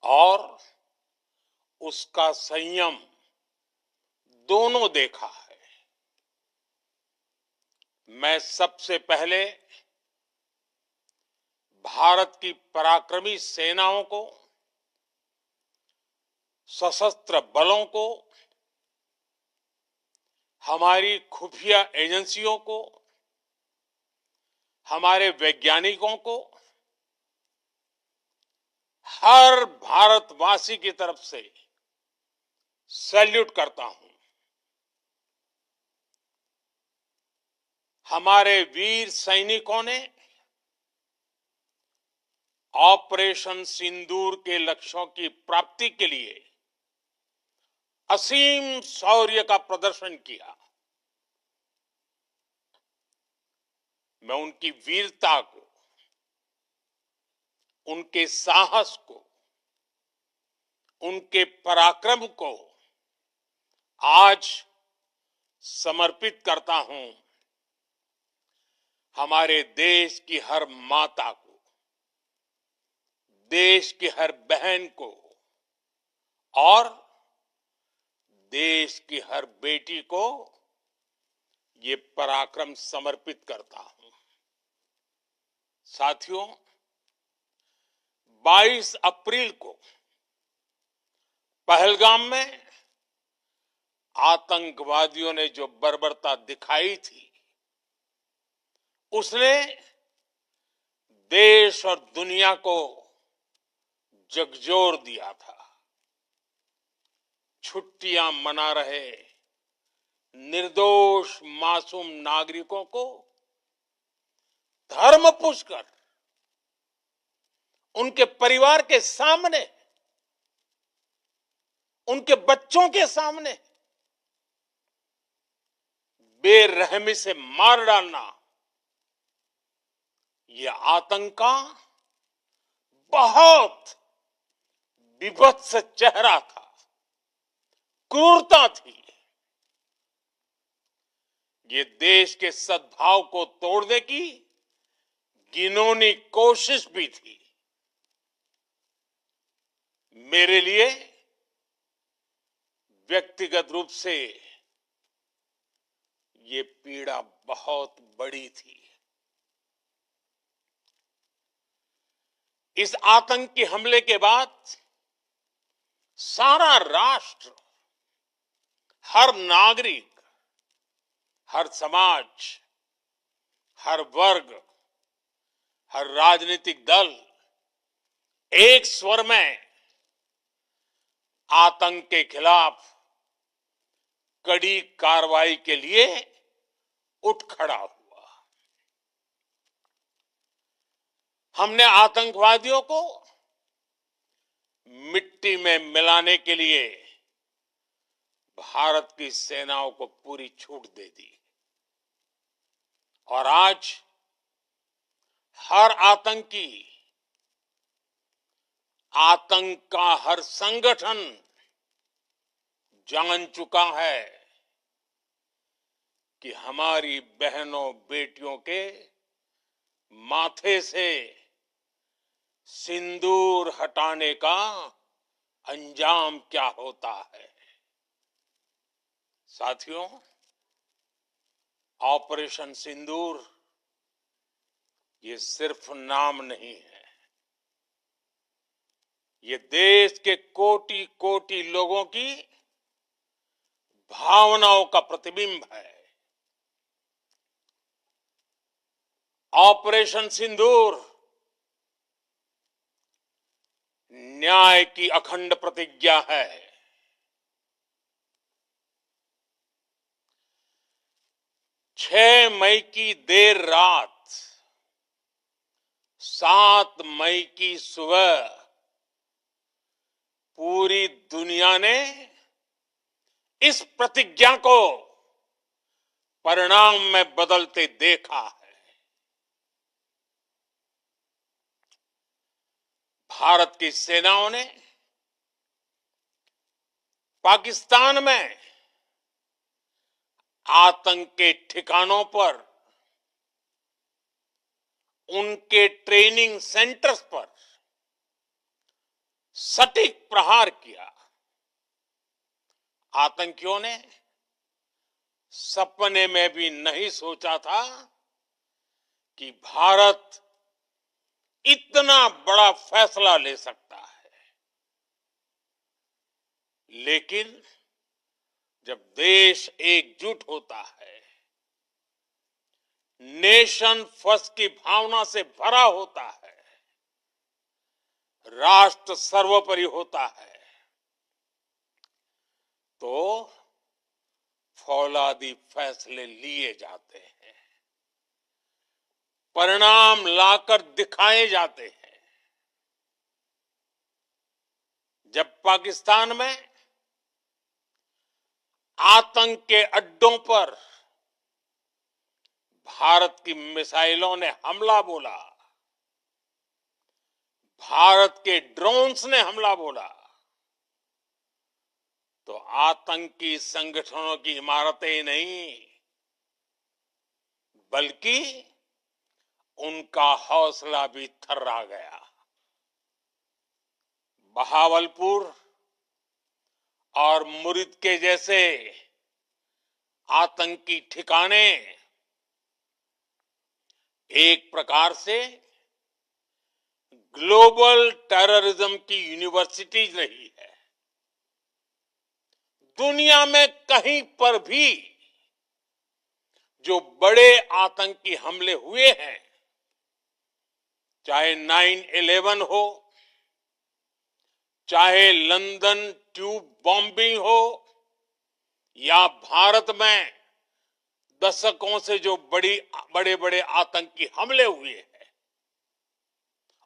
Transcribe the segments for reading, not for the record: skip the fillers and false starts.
और उसका संयम दोनों देखा है। मैं सबसे पहले भारत की पराक्रमी सेनाओं को, सशस्त्र बलों को, हमारी खुफिया एजेंसियों को, हमारे वैज्ञानिकों को, हर भारतवासी की तरफ से सैल्यूट करता हूं। हमारे वीर सैनिकों ने ऑपरेशन सिंदूर के लक्ष्यों की प्राप्ति के लिए असीम शौर्य का प्रदर्शन किया। मैं उनकी वीरता को, उनके साहस को, उनके पराक्रम को आज समर्पित करता हूं हमारे देश की हर माता को, देश की हर बहन को और देश की हर बेटी को ये पराक्रम समर्पित करता हूं। साथियों, 22 अप्रैल को पहलगाम में आतंकवादियों ने जो बर्बरता दिखाई थी, उसने देश और दुनिया को झकझोर दिया था। छुट्टियां मना रहे निर्दोष मासूम नागरिकों को धर्म पूछकर उनके परिवार के सामने, उनके बच्चों के सामने बेरहमी से मार डालना, यह आतंक का बहुत विभत्स चेहरा था, क्रूरता थी। ये देश के सद्भाव को तोड़ने की घिनौनी कोशिश भी थी। मेरे लिए व्यक्तिगत रूप से ये पीड़ा बहुत बड़ी थी। इस आतंकी हमले के बाद सारा राष्ट्र, हर नागरिक, हर समाज, हर वर्ग, हर राजनीतिक दल एक स्वर में आतंक के खिलाफ कड़ी कार्रवाई के लिए उठ खड़ा हुआ। हमने आतंकवादियों को मिट्टी में मिलाने के लिए भारत की सेनाओं को पूरी छूट दे दी और आज हर आतंकी, आतंक का हर संगठन जान चुका है कि हमारी बहनों बेटियों के माथे से सिंदूर हटाने का अंजाम क्या होता है। साथियों, ऑपरेशन सिंदूर ये सिर्फ नाम नहीं है, ये देश के कोटि कोटि लोगों की भावनाओं का प्रतिबिंब है। ऑपरेशन सिंदूर न्याय की अखंड प्रतिज्ञा है। 6 मई की देर रात, 7 मई की सुबह पूरी दुनिया ने इस प्रतिज्ञा को परिणाम में बदलते देखा है। भारत की सेनाओं ने पाकिस्तान में आतंक के ठिकानों पर, उनके ट्रेनिंग सेंटर्स पर सटीक प्रहार किया। आतंकियों ने सपने में भी नहीं सोचा था कि भारत इतना बड़ा फैसला ले सकता है। लेकिन जब देश एकजुट होता है, नेशन फर्स्ट की भावना से भरा होता है, राष्ट्र सर्वोपरि होता है, तो फौलादी फैसले लिए जाते हैं, परिणाम लाकर दिखाए जाते हैं। जब पाकिस्तान में आतंक के अड्डों पर भारत की मिसाइलों ने हमला बोला, भारत के ड्रोन्स ने हमला बोला, तो आतंकी संगठनों की इमारतें नहीं, बल्कि उनका हौसला भी थर्रा गया। बहावलपुर और मुरिद के जैसे आतंकी ठिकाने एक प्रकार से ग्लोबल टेररिज्म की यूनिवर्सिटीज रही है। दुनिया में कहीं पर भी जो बड़े आतंकी हमले हुए हैं, चाहे 9/11 हो, चाहे लंदन ट्यूब बॉम्बिंग हो, या भारत में दशकों से जो बड़े बड़े आतंकी हमले हुए हैं,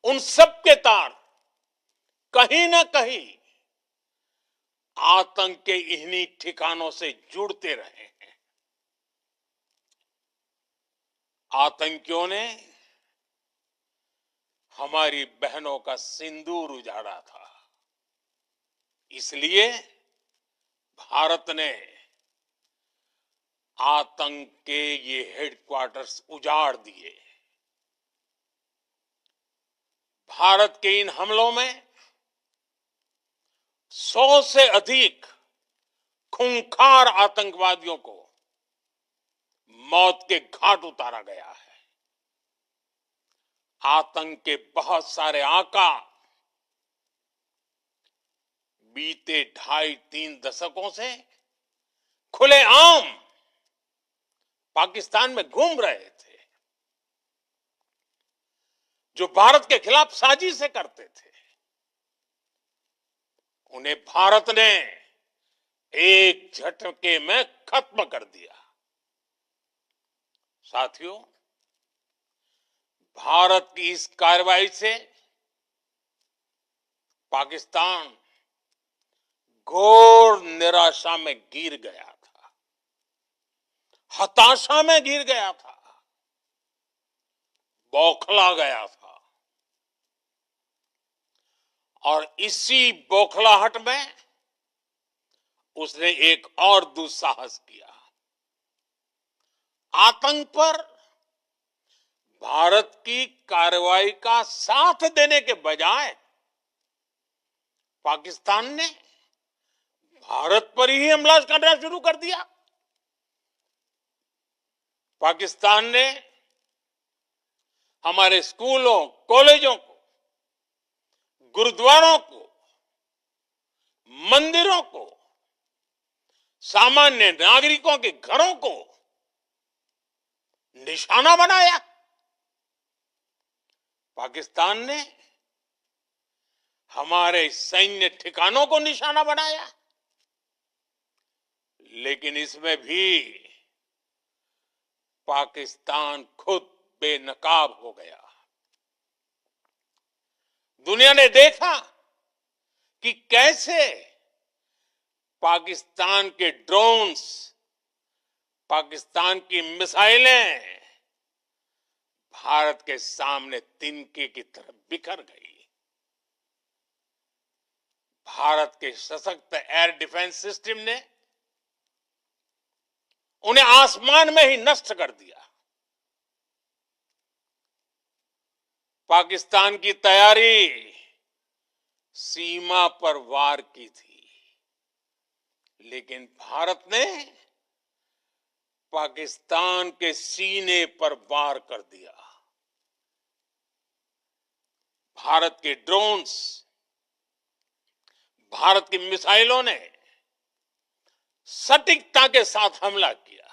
उन सब के तार कहीं ना कहीं आतंक के इन्हीं ठिकानों से जुड़ते रहे हैं। आतंकियों ने हमारी बहनों का सिंदूर उजाड़ा था, इसलिए भारत ने आतंक के ये हेडक्वार्टर्स उजाड़ दिए। भारत के इन हमलों में 100 से अधिक खूंखार आतंकवादियों को मौत के घाट उतारा गया है। आतंक के बहुत सारे आका बीते 2.5-3 दशकों से खुलेआम पाकिस्तान में घूम रहे थे, जो भारत के खिलाफ साजिशें करते थे। उन्हें भारत ने एक झटके में खत्म कर दिया। साथियों, भारत की इस कार्रवाई से पाकिस्तान घोर निराशा में गिर गया था, हताशा में गिर गया था, बौखला गया था। और इसी बौखलाहट में उसने एक और दुस्साहस किया। आतंक पर भारत की कार्रवाई का साथ देने के बजाय पाकिस्तान ने भारत पर ही हमला करना शुरू कर दिया। पाकिस्तान ने हमारे स्कूलों, कॉलेजों को, गुरुद्वारों को, मंदिरों को, सामान्य नागरिकों के घरों को निशाना बनाया। पाकिस्तान ने हमारे सैन्य ठिकानों को निशाना बनाया। लेकिन इसमें भी पाकिस्तान खुद बेनकाब हो गया। दुनिया ने देखा कि कैसे पाकिस्तान के ड्रोन्स, पाकिस्तान की मिसाइलें भारत के सामने तिनके की तरह बिखर गई। भारत के सशक्त एयर डिफेंस सिस्टम ने उन्हें आसमान में ही नष्ट कर दिया। पाकिस्तान की तैयारी सीमा पर वार की थी, लेकिन भारत ने पाकिस्तान के सीने पर वार कर दिया। भारत के ड्रोन्स, भारत की मिसाइलों ने सटीकता के साथ हमला किया।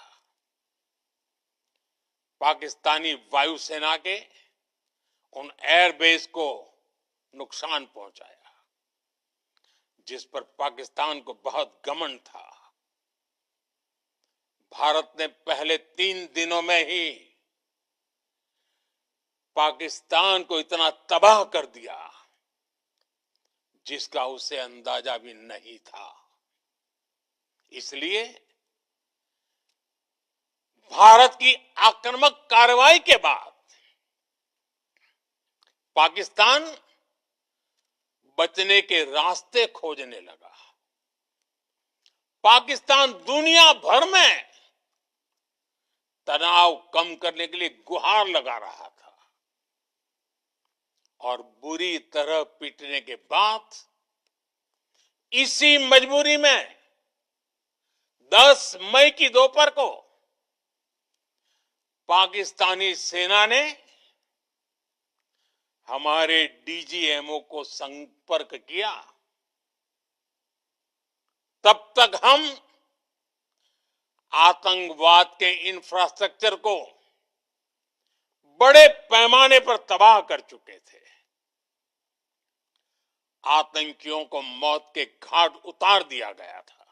पाकिस्तानी वायुसेना के उन एयरबेस को नुकसान पहुंचाया, जिस पर पाकिस्तान को बहुत घमंड था। भारत ने पहले 3 दिनों में ही पाकिस्तान को इतना तबाह कर दिया जिसका उसे अंदाजा भी नहीं था। इसलिए भारत की आक्रामक कार्रवाई के बाद पाकिस्तान बचने के रास्ते खोजने लगा। पाकिस्तान दुनिया भर में तनाव कम करने के लिए गुहार लगा रहा था और बुरी तरह पीटने के बाद इसी मजबूरी में 10 मई की दोपहर को पाकिस्तानी सेना ने हमारे डीजीएमओ को संपर्क किया। तब तक हम आतंकवाद के इंफ्रास्ट्रक्चर को बड़े पैमाने पर तबाह कर चुके थे। आतंकियों को मौत के घाट उतार दिया गया था।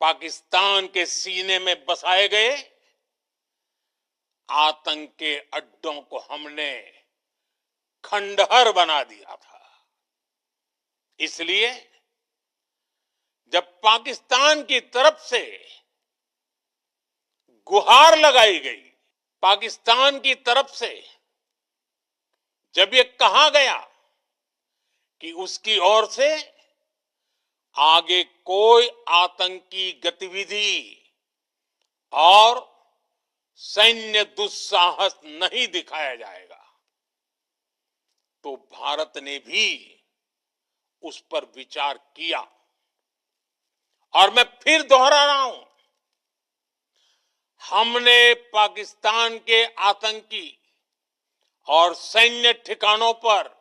पाकिस्तान के सीने में बसाए गए आतंक के अड्डों को हमने खंडहर बना दिया था। इसलिए जब पाकिस्तान की तरफ से गुहार लगाई गई, पाकिस्तान की तरफ से जब ये कहा गया कि उसकी ओर से आगे कोई आतंकी गतिविधि और सैन्य दुस्साहस नहीं दिखाया जाएगा, तो भारत ने भी उस पर विचार किया। और मैं फिर दोहरा रहा हूं, हमने पाकिस्तान के आतंकी और सैन्य ठिकानों पर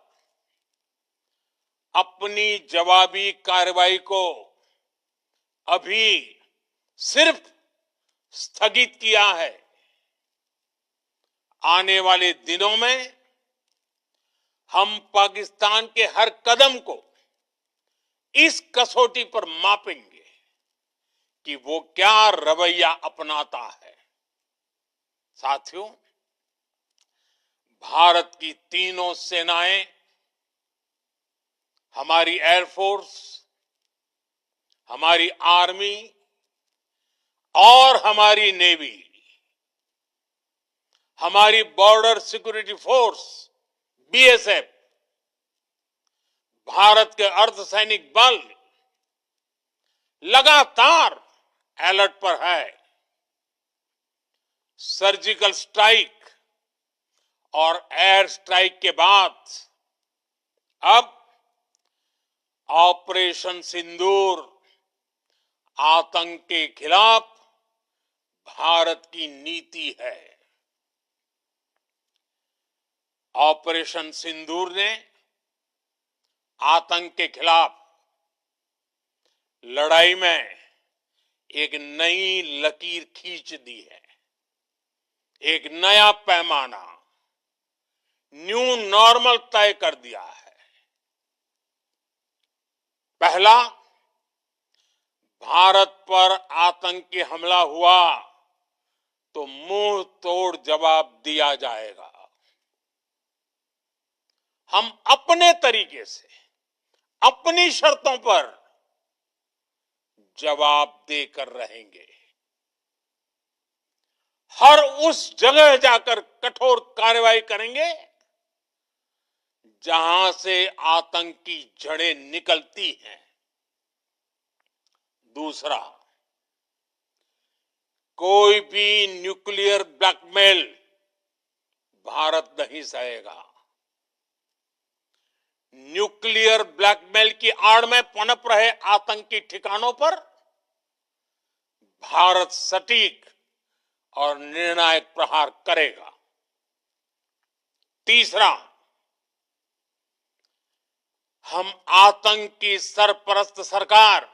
अपनी जवाबी कार्रवाई को अभी सिर्फ स्थगित किया है। आने वाले दिनों में हम पाकिस्तान के हर कदम को इस कसौटी पर मापेंगे कि वो क्या रवैया अपनाता है। साथियों, भारत की तीनों सेनाएं, हमारी एयरफोर्स, हमारी आर्मी और हमारी नेवी, हमारी border security force BSF, Bharat के अर्धसैनिक बल लगातार अलर्ट पर है। सर्जिकल स्ट्राइक और एयर स्ट्राइक के बाद अब ऑपरेशन सिंदूर आतंक के खिलाफ भारत की नीति है। ऑपरेशन सिंदूर ने आतंक के खिलाफ लड़ाई में एक नई लकीर खींच दी है, एक नया पैमाना, न्यू नॉर्मल तय कर दिया है। पहला, भारत पर आतंकी हमला हुआ तो मुंह तोड़ जवाब दिया जाएगा। हम अपने तरीके से, अपनी शर्तों पर जवाब देकर रहेंगे। हर उस जगह जाकर कठोर कार्रवाई करेंगे जहां से आतंक की जड़ें निकलती हैं। दूसरा, कोई भी न्यूक्लियर ब्लैकमेल भारत नहीं सहेगा। न्यूक्लियर ब्लैकमेल की आड़ में पनप रहे आतंकी ठिकानों पर भारत सटीक और निर्णायक प्रहार करेगा। तीसरा, हम आतंक की सरपरस्त सरकार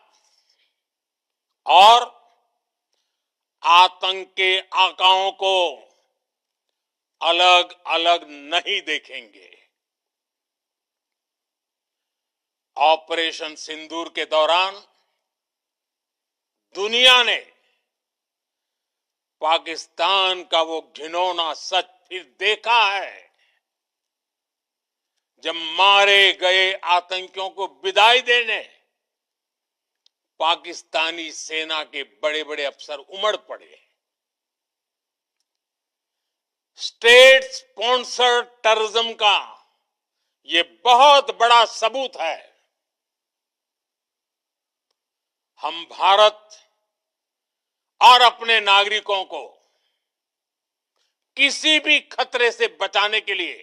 और आतंक के आकाओं को अलग अलग नहीं देखेंगे। ऑपरेशन सिंदूर के दौरान दुनिया ने पाकिस्तान का वो घिनौना सच फिर देखा है, जब मारे गए आतंकियों को विदाई देने पाकिस्तानी सेना के बड़े बड़े अफसर उमड़ पड़े। स्टेट स्पॉन्सर्ड टेररिज्म का ये बहुत बड़ा सबूत है। हम भारत और अपने नागरिकों को किसी भी खतरे से बचाने के लिए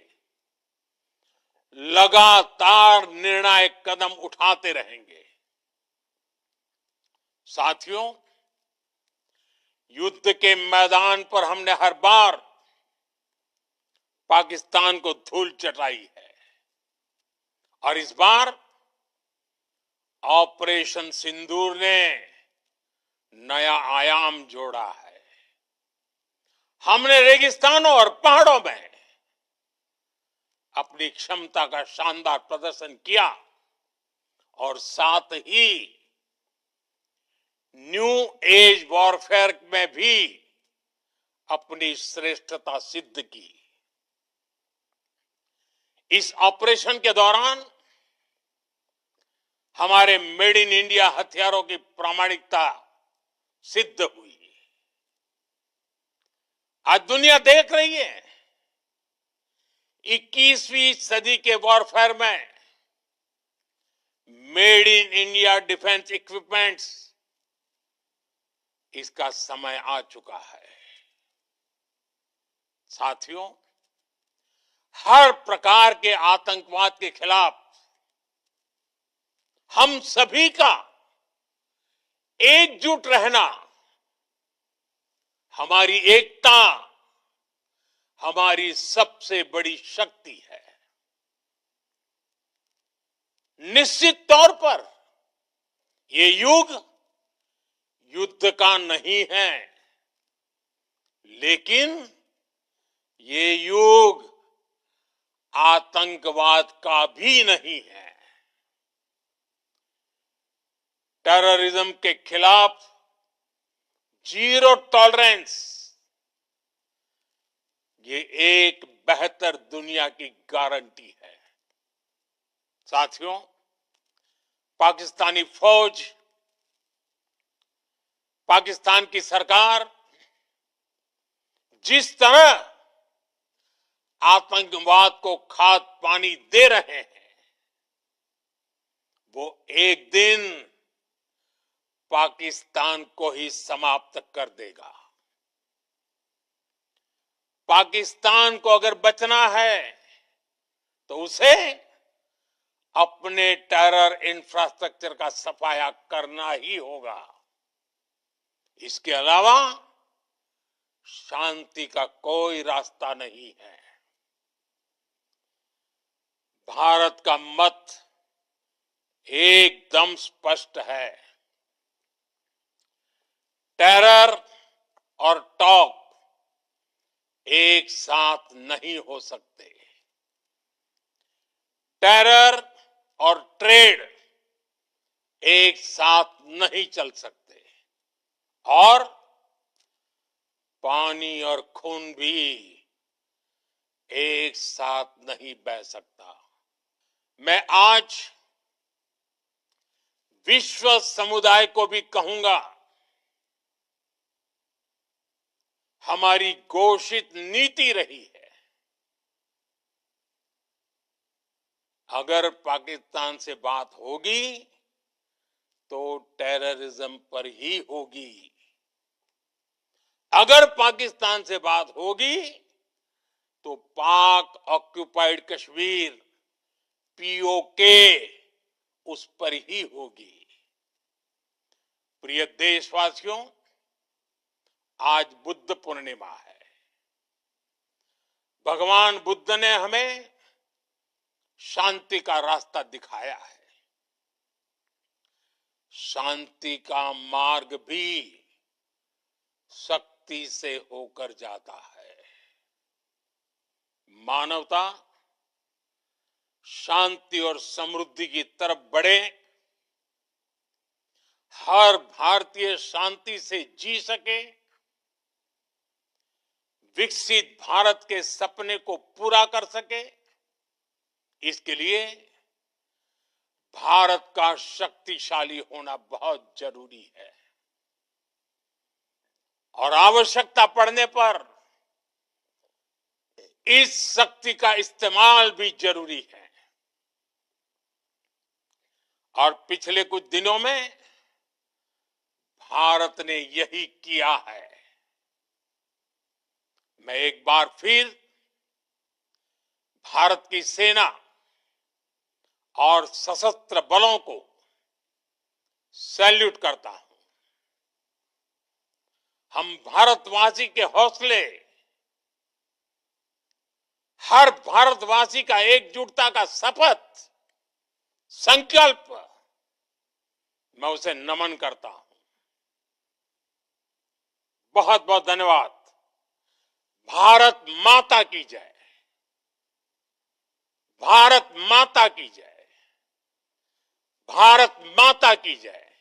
लगातार निर्णायक कदम उठाते रहेंगे। साथियों, युद्ध के मैदान पर हमने हर बार पाकिस्तान को धूल चटाई है और इस बार ऑपरेशन सिंदूर ने नया आयाम जोड़ा है। हमने रेगिस्तानों और पहाड़ों में अपनी क्षमता का शानदार प्रदर्शन किया और साथ ही न्यू एज वॉरफेयर में भी अपनी श्रेष्ठता सिद्ध की। इस ऑपरेशन के दौरान हमारे मेड इन इंडिया हथियारों की प्रामाणिकता सिद्ध हुई। आज दुनिया देख रही है 21वीं सदी के वॉरफेयर में made in India defence equipments, इसका समय आ चुका है। साथियों, हर प्रकार के आतंकवाद के खिलाफ हम सभी का एकजुट रहना, हमारी एकता हमारी सबसे बड़ी शक्ति है। निश्चित तौर पर ये युग युद्ध का नहीं है, लेकिन ये युग आतंकवाद का भी नहीं है। टेररिज्म के खिलाफ जीरो टॉलरेंस, ये एक बेहतर दुनिया की गारंटी है। साथियों, पाकिस्तानी फौज, पाकिस्तान की सरकार जिस तरह आतंकवाद को खाद पानी दे रहे हैं, वो एक दिन पाकिस्तान को ही समाप्त कर देगा। पाकिस्तान को अगर बचना है तो उसे अपने टेरर इंफ्रास्ट्रक्चर का सफाया करना ही होगा। इसके अलावा शांति का कोई रास्ता नहीं है। भारत का मत एकदम स्पष्ट है। टेरर और टॉक एक साथ नहीं हो सकते। टेरर और ट्रेड एक साथ नहीं चल सकते और पानी और खून भी एक साथ नहीं बह सकता। मैं आज विश्व समुदाय को भी कहूंगा, हमारी घोषित नीति रही है, अगर पाकिस्तान से बात होगी तो टेररिज्म पर ही होगी। अगर पाकिस्तान से बात होगी तो पाक ऑक्युपाइड कश्मीर पीओके उस पर ही होगी। प्रिय देशवासियों, आज बुद्ध पूर्णिमा है। भगवान बुद्ध ने हमें शांति का रास्ता दिखाया है। शांति का मार्ग भी शक्ति से होकर जाता है। मानवता शांति और समृद्धि की तरफ बढ़े, हर भारतीय शांति से जी सके, विकसित भारत के सपने को पूरा कर सके, इसके लिए भारत का शक्तिशाली होना बहुत जरूरी है। और आवश्यकता पड़ने पर इस शक्ति का इस्तेमाल भी जरूरी है। और पिछले कुछ दिनों में भारत ने यही किया है। मैं एक बार फिर भारत की सेना और सशस्त्र बलों को सैल्यूट करता हूं। हम भारतवासी के हौसले, हर भारतवासी का एकजुटता का शपथ, संकल्प, मैं उसे नमन करता हूं। बहुत बहुत धन्यवाद। भारत माता की जय। भारत माता की जय। भारत माता की जय।